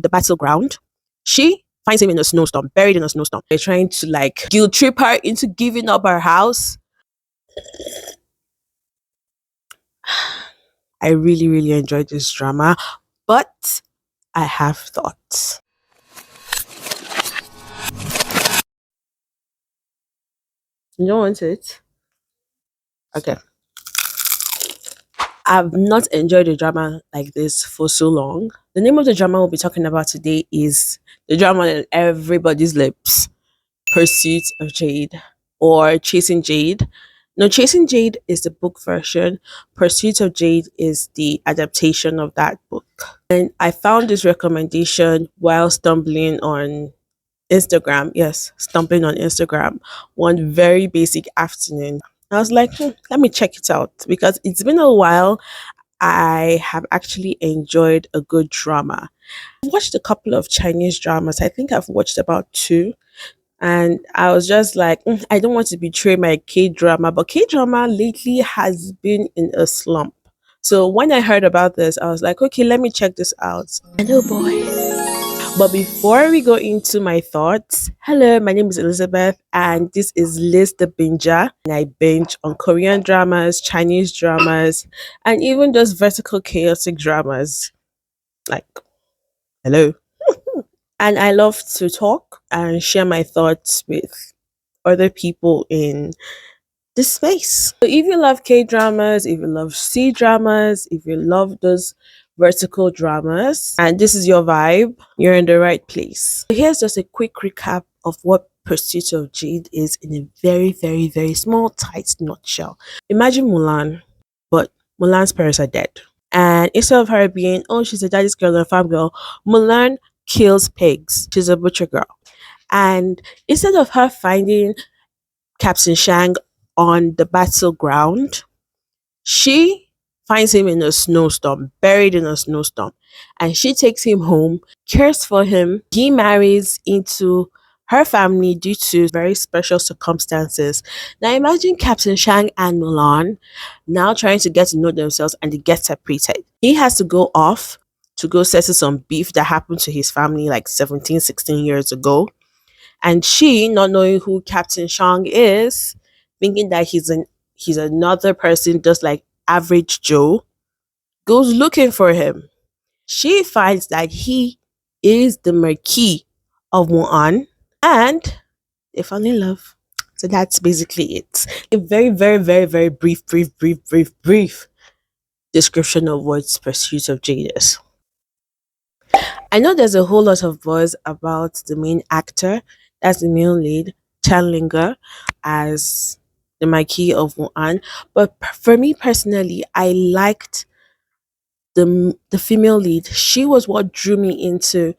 the battleground. She finds him in a snowstorm, buried in a snowstorm. They're trying to like guilt trip her into giving up her house. I really, really enjoyed this drama, but I have thoughts. You don't want it? Okay. I've not enjoyed a drama like this for so long. The name of the drama we'll be talking about today is the drama on everybody's lips, Pursuit of Jade or Chasing Jade. No, Chasing Jade is the book version. Pursuit of Jade is the adaptation of that book. And I found this recommendation while stumbling on Instagram. Yes, stumbling on Instagram one very basic afternoon. I was like, let me check it out because it's been a while. I have actually enjoyed a good drama. I've watched a couple of Chinese dramas. I think I've watched about two. And I was just like, I don't want to betray my K drama, but K drama lately has been in a slump. So when I heard about this, I was like, okay, let me check this out. And oh boy. But before we go into my thoughts, hello, my name is Elizabeth, and this is Liz the Binger. And I binge on Korean dramas, Chinese dramas, and even just vertical chaotic dramas. Like, hello. And I love to talk and share my thoughts with other people in this space. So if you love K dramas, if you love C dramas, if you love those vertical dramas, and this is your vibe, you're in the right place. So here's just a quick recap of what Pursuit of Jade is in a very, very, very small, tight nutshell. Imagine Mulan, but Mulan's parents are dead. And instead of her being, oh, she's a daddy's girl and a farm girl, Mulan kills pigs. She's a butcher girl. And instead of her finding Captain Shang on the battleground, she finds him in a snowstorm, buried in a snowstorm. And she takes him home, cares for him. He marries into her family due to very special circumstances. Now imagine Captain Shang and Mulan now trying to get to know themselves and they get separated. He has to go off to go settle some beef that happened to his family like 17, 16 years ago. And she, not knowing who Captain Shang is, thinking that he's another person just like average Joe, goes looking for him. She finds that he is the Marquis of Wuhan and they fall in love. So that's basically it. A very, very, very, very brief description of what Pursuit of Jade is. I know there's a whole lot of buzz about the main actor, that's the male lead, Chan as the Marquis of Wuhan. But for me personally, I liked the female lead. She was what drew me into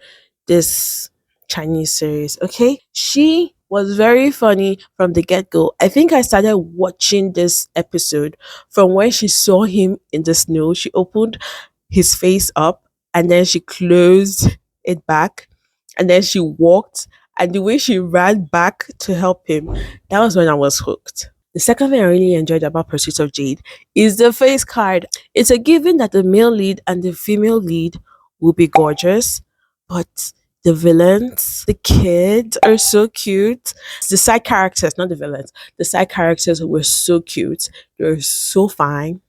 this Chinese series. Okay, she was very funny from the get go. I think I started watching this episode from when she saw him in the snow. She opened his face up and then she closed it back and then she walked and the way she ran back to help him, that was when I was hooked. The second thing I really enjoyed about Pursuit of Jade is the face card. It's a given that the male lead and the female lead will be gorgeous, but the villains, the kids are so cute. The side characters, not the villains, the side characters were so cute. They're so fine.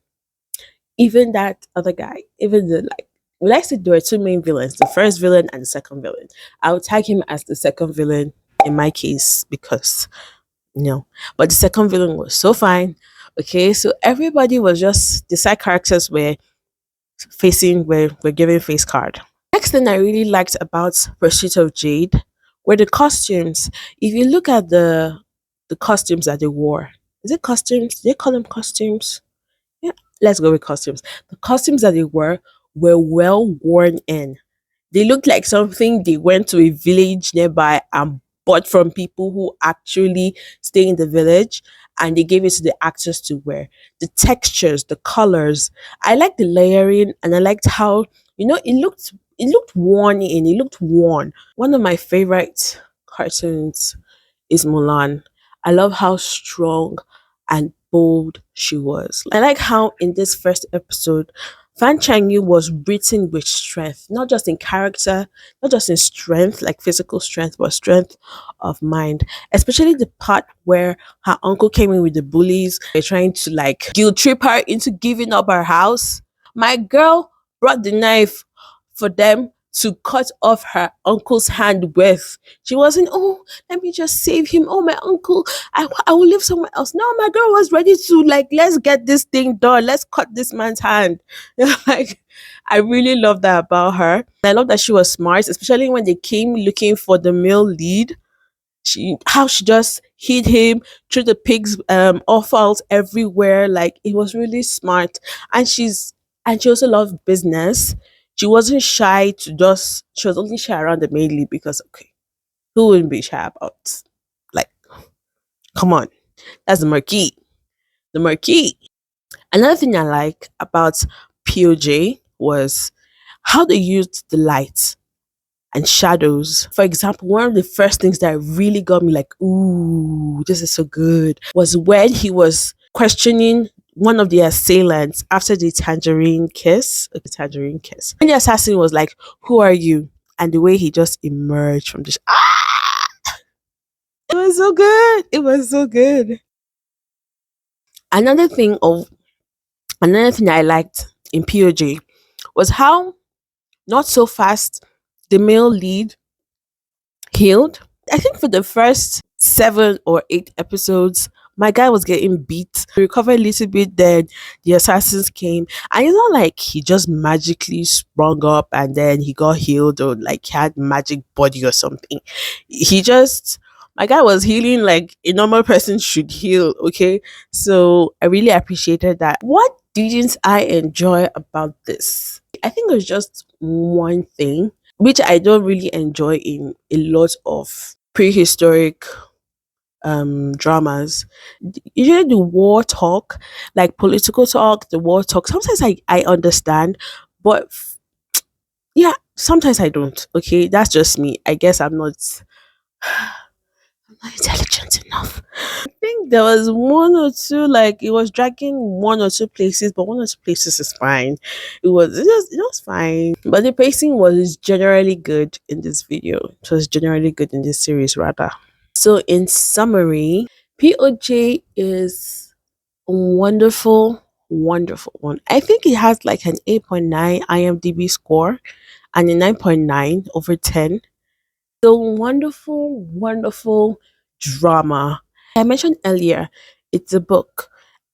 Even that other guy, even the like, well, I said there were two main villains, the first villain and the second villain. I would tag him as the second villain in my case because no. But the second villain was so fine. Okay, so everybody was just the side characters were given face card. Next thing I really liked about Pursuit of Jade were the costumes. If you look at the costumes that they wore, is it costumes? Do they call them costumes? Yeah, let's go with costumes. The costumes that they were well worn in. They looked like something they went to a village nearby and bought from people who actually stay in the village and they gave it to the actors to wear. The textures, the colors. I liked the layering and I liked how, it looked worn in, it looked worn. One of my favorite cartoons is Mulan. I love how strong and bold she was. I like how in this first episode, Fan Changyu was written with strength, not just in character, not just in strength, like physical strength, but strength of mind. Especially the part where her uncle came in with the bullies, they're trying to like guilt trip her into giving up her house. My girl brought the knife for them to cut off her uncle's hand with. She wasn't, oh, let me just save him. Oh, my uncle, I will live somewhere else. No, my girl was ready to, like, let's get this thing done. Let's cut this man's hand. Like, I really love that about her. I love that she was smart, especially when they came looking for the male lead. She just hid him, threw the pigs offals everywhere. Like, it was really smart. And she also loved business. She wasn't shy to just she was only shy around the main lead because, okay, who wouldn't be shy about, like, come on, that's the marquee. The marquee. Another thing I like about POJ was how they used the light and shadows. For example, one of the first things that really got me like, ooh, this is so good, was when he was questioning one of the assailants after the tangerine kiss. Tangerine kiss. And the assassin was like, who are you? And the way he just emerged from this. It was so good. It was so good. Another thing of Another thing I liked in POJ was how not so fast the male lead healed. I think for the first 7 or 8 episodes, my guy was getting beat. He recovered a little bit, then the assassins came. And it's not like he just magically sprung up and then he got healed or like he had magic body or something. He just My guy was healing like a normal person should heal, okay? So I really appreciated that. What didn't I enjoy about this? I think it was just one thing which I don't really enjoy in a lot of prehistoric dramas. Usually the war talk, like political talk, the war talk, sometimes I understand, but yeah, sometimes I don't. Okay, that's just me. I guess I'm not intelligent enough. I think there was one or two, like it was dragging one or two places, but one or two places is fine. It was fine. But the pacing was generally good in this video. It was generally good in this series rather. So in summary, POJ is a wonderful, wonderful one. I think it has like an 8.9 IMDb score and a 9.9 over 10. The wonderful, wonderful drama. I mentioned earlier, it's a book,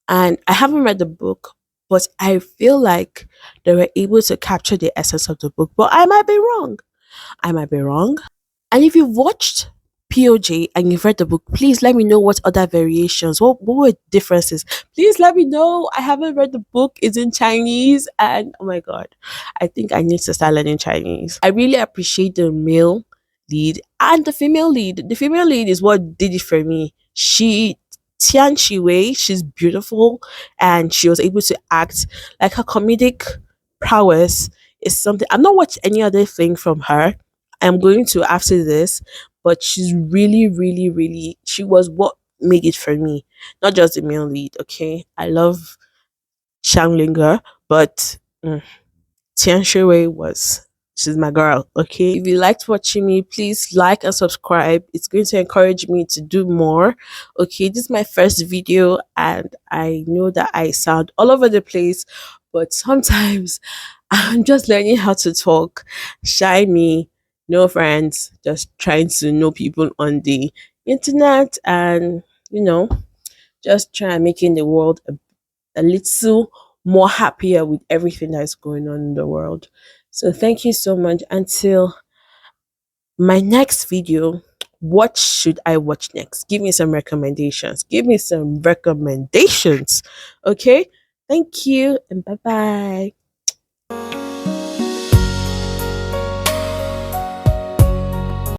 and I haven't read the book, but I feel like they were able to capture the essence of the book. But I might be wrong. I might be wrong. And if you've watched POJ and you've read the book, please let me know what other variations, what were differences. Please let me know. I haven't read the book. It's in Chinese, and oh my god, I think I need to start learning Chinese. I really appreciate the male lead and the female lead. The female lead is what did it for me. Tian Chi Wei, she's beautiful and she was able to act like her comedic prowess is something I've not watched any other thing from her. I'm going to after this, but she's really, really, really, she was what made it for me, not just the male lead. Okay, I love Shang Linger, but Tian Shui was she's my girl. Okay, if you liked watching me, please like and subscribe. It's going to encourage me to do more. Okay, this is my first video, and I know that I sound all over the place, but sometimes I'm just learning how to talk. Shy me, no friends, just trying to know people on the internet, and you know, just try and making the world a little more happier with everything that's going on in the world. So thank you so much. Until my next video, what should I watch next? Give me some recommendations. Give me some recommendations. Okay? Thank you and bye bye.